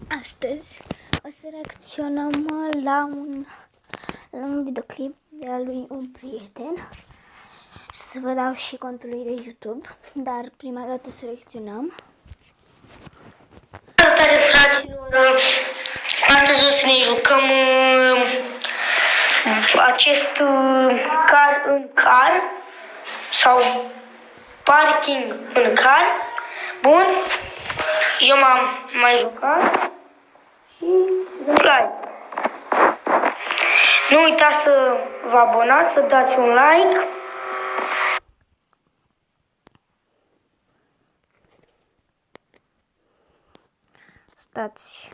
Astăzi o să reacționăm la un videoclip de al lui un prieten și să vă dau și contul lui de YouTube, dar prima dată să reacționăm. Salutare, fraților! Astăzi o să ne jucăm acest car în car sau parking în car. Bun, eu m-am mai jucat și like. Nu uitați să vă abonați, să dați un like. Stați.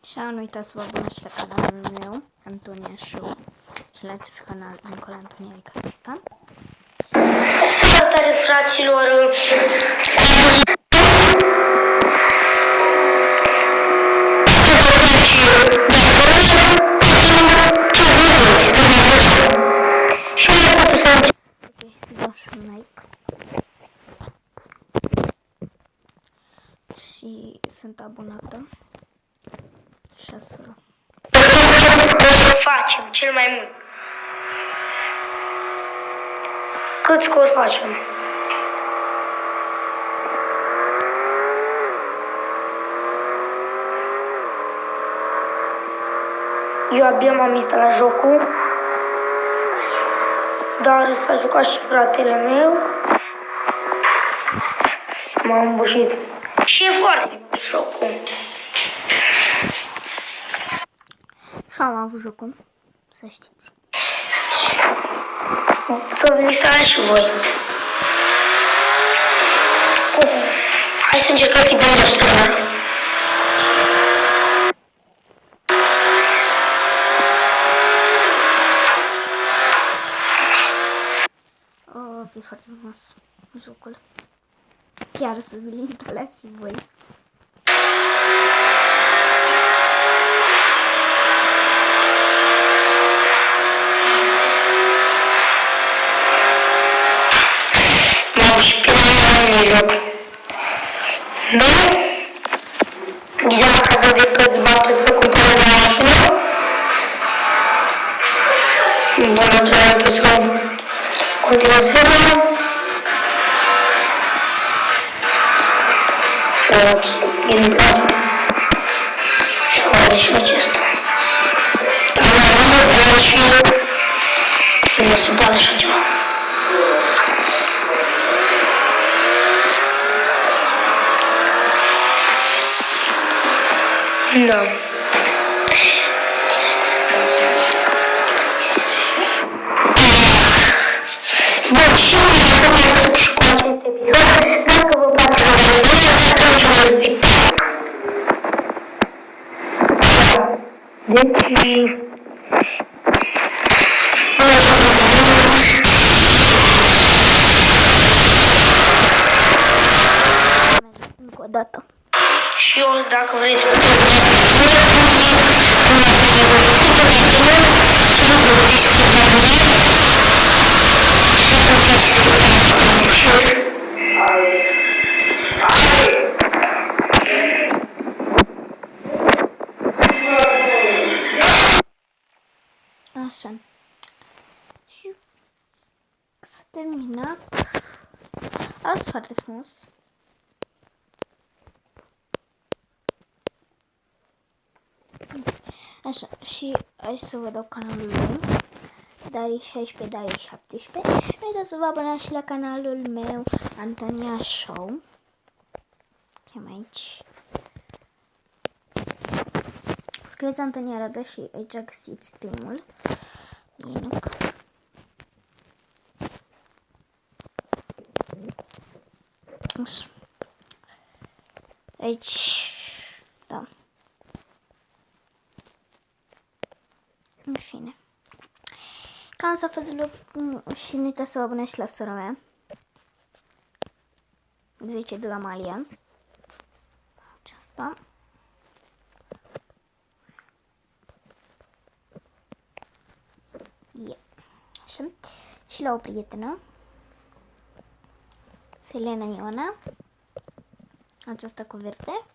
Și nu uitați să vă abonați și la canalul meu, Antonia Show, și la acest canal, Nicolae Antonia Icalistan. Salutare, fraților! Ok, să dăm și un like. Și sunt abonată. Așa să... Facem cel mai mult. Cât scor facem? Eu abia m-am instalat jocul, dar s-a jucat și fratele meu. M-am îmbușit. Și e foarte bine jocul. Și am avut jocul, să știți. Să-l instalați și voi. Hai să încercăm să-i dăm nostru. E foarte frumos jocul. Chiar să vi-l instalați și voi. Și pe joc. Nu? Deja acasă de câți bani să cumpără la mașină? Bună, trebuie să continuăm filmul. Din plan. Și am și acesta. Și nu se poate așa ceva. Da. Bun, și cu acest episod, dacă vă place atunci o să zic. Deci... Încă o dată. Și eu, dacă vreți, Așa. Și s-a terminat. Azi foarte frumos. Așa, și hai să vă dau canalul meu, Darii 16, Darii 17. Nu uitați să vă abonați și la canalul meu, Antonia Show. Ce-am aici? Scrieți Antonia Rada și aici găsiți primul link. Aici, da. În fine. Cam s-a fost și nu uitați să vă abonați și la sora mea. 10 de la Malian. Aceasta. Așa. Și la o prietenă. Selena Iona. Această cuverte.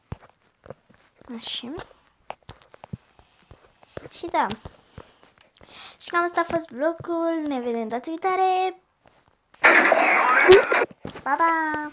Așa. Și da. Și cam asta a fost vlogul. Ne vedem data viitoare. Pa, pa!